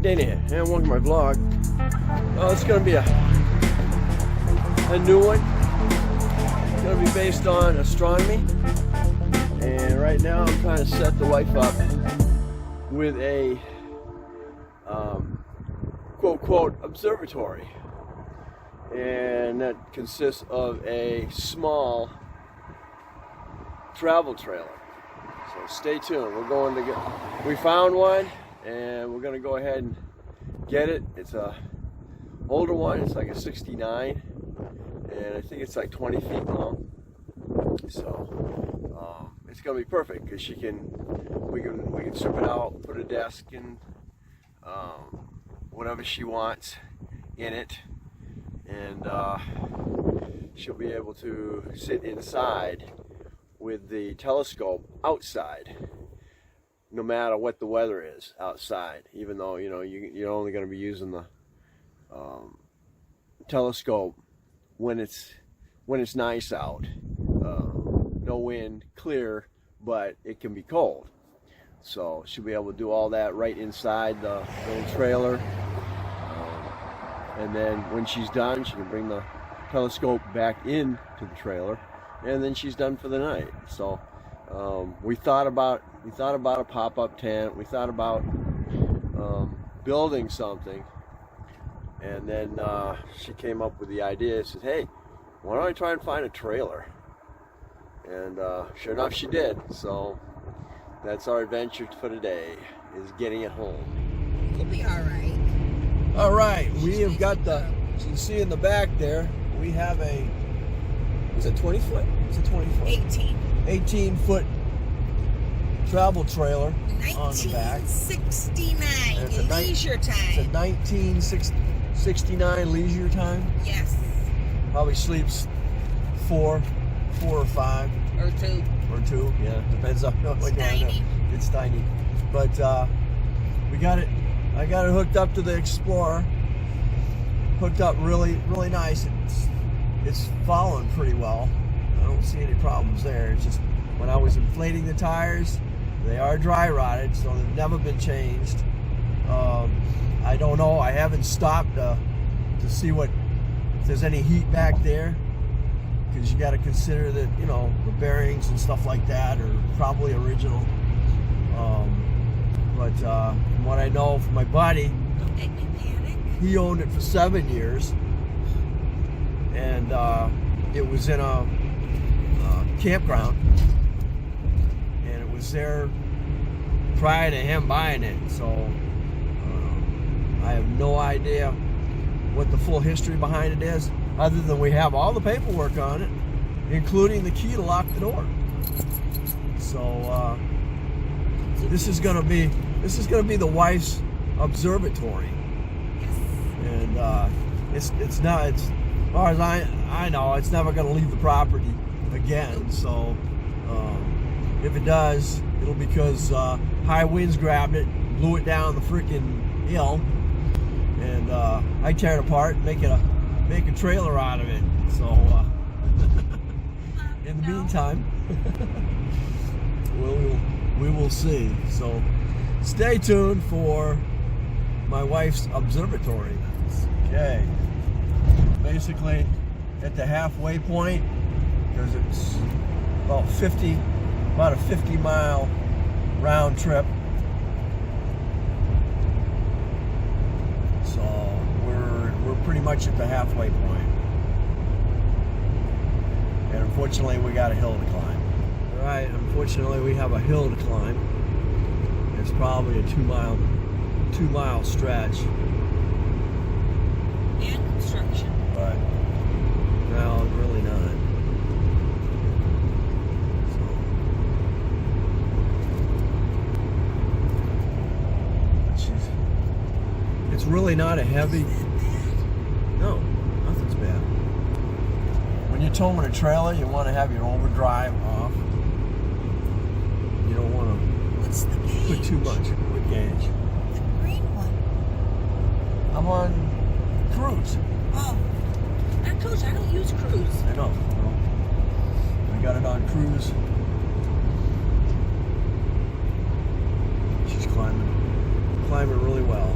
Dana here, and welcome to my vlog. It's going to be a new one. It's going to be based on astronomy. And right now I'm trying to set the wife up with a quote observatory. And that consists of a small travel trailer. So stay tuned. We found one, and we're going to go ahead and get it. It's a older one. It's like a 69, and I think it's like 20 feet long. So it's going to be perfect because we can strip it out, put a desk and whatever she wants in it, and she'll be able to sit inside with the telescope outside, no matter what the weather is outside. Even though you're only going to be using the telescope when it's nice out, no wind, clear, but it can be cold. So she'll be able to do all that right inside the little trailer, and then when she's done, she can bring the telescope back into the trailer, and then she's done for the night. So we thought about a pop-up tent. We thought about building something, and then she came up with the idea. Said, "Hey, why don't I try and find a trailer?" And sure enough, she did. So that's our adventure for today, is getting it home. It'll be all right. All right, we have got you can see in the back there, we have is it 20 foot? It's a 20 foot. 18 foot travel trailer on the back. 1969 leisure time. It's a 1969 leisure time. Yes. Probably sleeps four or five. Or two. Yeah, depends on it's tiny. It's tiny. But we got it. I got it hooked up to the Explorer. Hooked up really nice. It's following pretty well. I don't see any problems there. It's just when I was inflating the tires, they are dry rotted, so they've never been changed. I don't know. I haven't stopped to see if there's any heat back there, because you got to consider that the bearings and stuff like that are probably original. But from what I know from my buddy, he owned it for 7 years, and it was in a campground, and it was there prior to him buying it. So I have no idea what the full history behind it is, other than we have all the paperwork on it, including the key to lock the door. So this is gonna be the wife's observatory, and as far as I know, it's never gonna leave the property again. So if it does, it'll be because high winds grabbed it, blew it down the freaking hill, and I tear it apart, make a trailer out of it. So in the meantime, we will see. So stay tuned for my wife's observatory. Okay, basically at the halfway point, because it's about a 50-mile round trip. So we're pretty much at the halfway point, and unfortunately we got a hill to climb. All right, unfortunately we have a hill to climb. It's probably a 2-mile stretch. And construction. But no, really not. It's really not a heavy. No, nothing's bad. When you're towing a trailer, you want to have your overdrive off. You don't want to put too much. What gauge? The green one. I'm on cruise. Oh, I told you I don't use cruise. I know. I got it on cruise. She's climbing really well.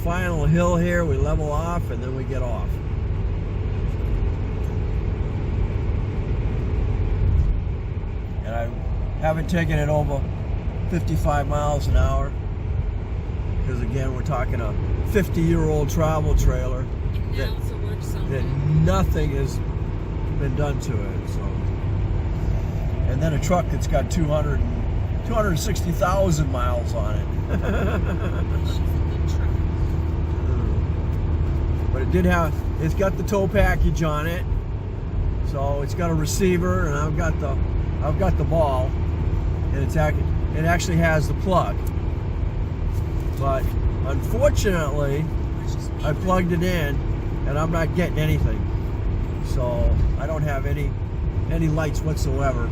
final hill here. We level off and then we get off. And I haven't taken it over 55 miles an hour because again we're talking a 50-year-old travel trailer And that, now it's a work zone. that nothing has been done to it. So, and then a truck that's got 260,000 miles on it. She's a good truck. But it's got the tow package on it, so it's got a receiver, and I've got the ball, and it actually has the plug. But unfortunately, I plugged it in, and I'm not getting anything. So I don't have any lights whatsoever.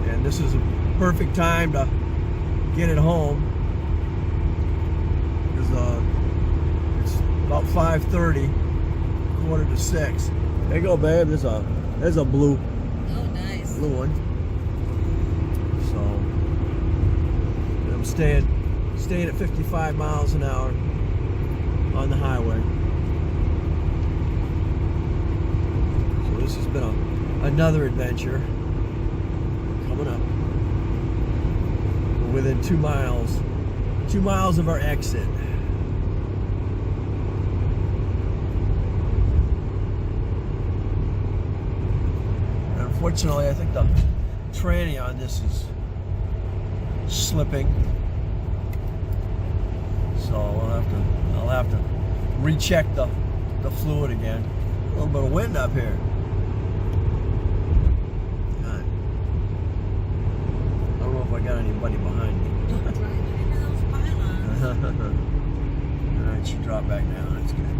And this is a perfect time to get it home. It's about 5:30, 5:45. There you go, babe. There's a blue Oh, nice. one. So I'm staying at 55 miles an hour on the highway. So this has been another adventure. Coming up. We're within 2 miles. 2 miles of our exit. Unfortunately, I think the tranny on this is slipping, so I'll have to recheck the fluid again. A little bit of wind up here. God. I don't know if I got anybody behind me. Don't drive into those pylons. All right, she dropped back down. That's good.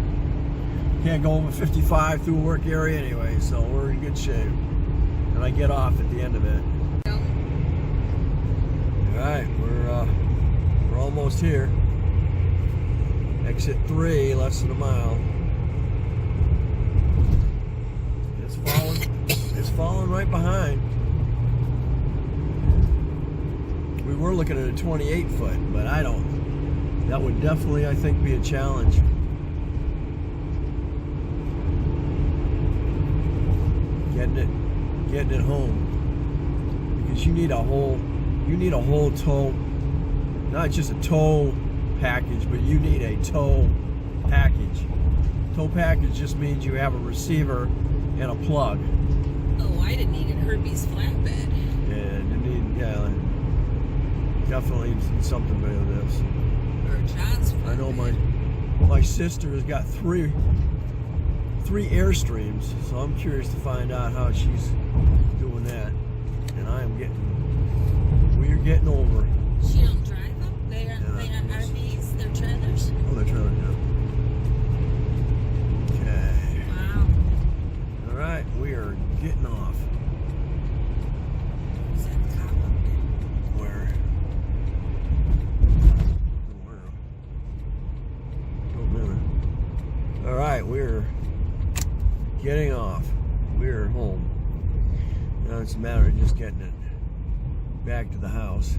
Can't go over 55 through a work area anyway, so we're in good shape. And I get off at the end of it. All right, we're almost here. Exit 3, less than a mile. It's falling right behind. We were looking at a 28 foot, but that would definitely, I think, be a challenge. Getting it home, because you need a whole tow, not just a tow package, but you need a tow package. Tow package just means you have a receiver and a plug. Oh, I didn't need a Herbie's flatbed. And you need, definitely something better than this. Or John's flatbed. I know my sister has got three Airstreams, so I'm curious to find out how she's doing that. And we are getting over. She don't drive them? They are RVs, they're trailers? Oh, they're trailers, yeah. Okay. Wow. All right, we are getting off. Is that the cop up there? Where? Don't remember. All right, we're getting off. We're home. Now it's a matter of just getting it back to the house.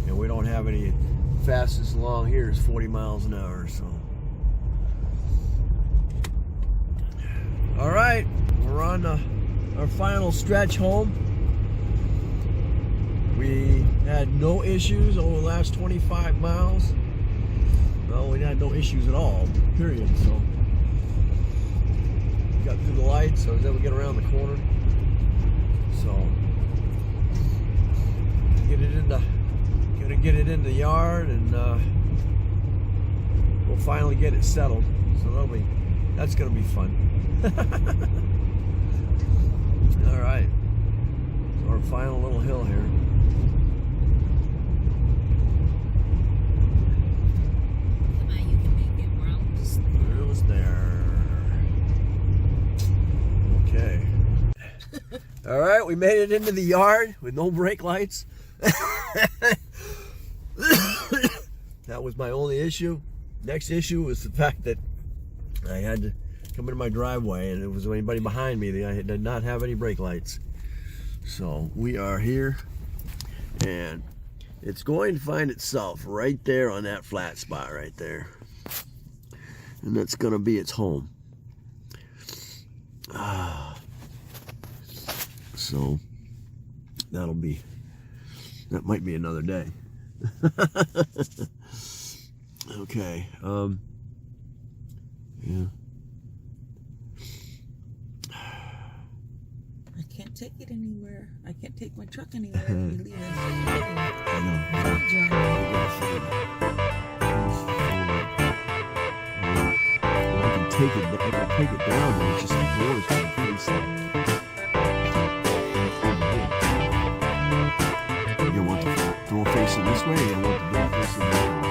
And we don't have any, fastest along here is 40 miles an hour, so. All right, we're on our final stretch home. We had no issues over the last 25 miles. Well, we had no issues at all, period. So, got through the lights, so I was able to get around the corner. So, gonna get it in the yard, and we'll finally get it settled. So that's gonna be fun. All right, so our final little hill here. Come on, you can make it. We're almost We're almost there. Okay. All right, we made it into the yard with no brake lights. That was my only issue. Next issue was the fact that I had to come into my driveway, and if there was anybody behind me, I did not have any brake lights. So we are here, and it's going to find itself right there on that flat spot right there. And that's going to be its home. So that might be another day. Okay. Yeah. I can't take it anywhere. I can't take my truck anywhere. I leave it. I can take it down, and it's just the doors going to face up. You want the door facing this way, or you want the door facing that way?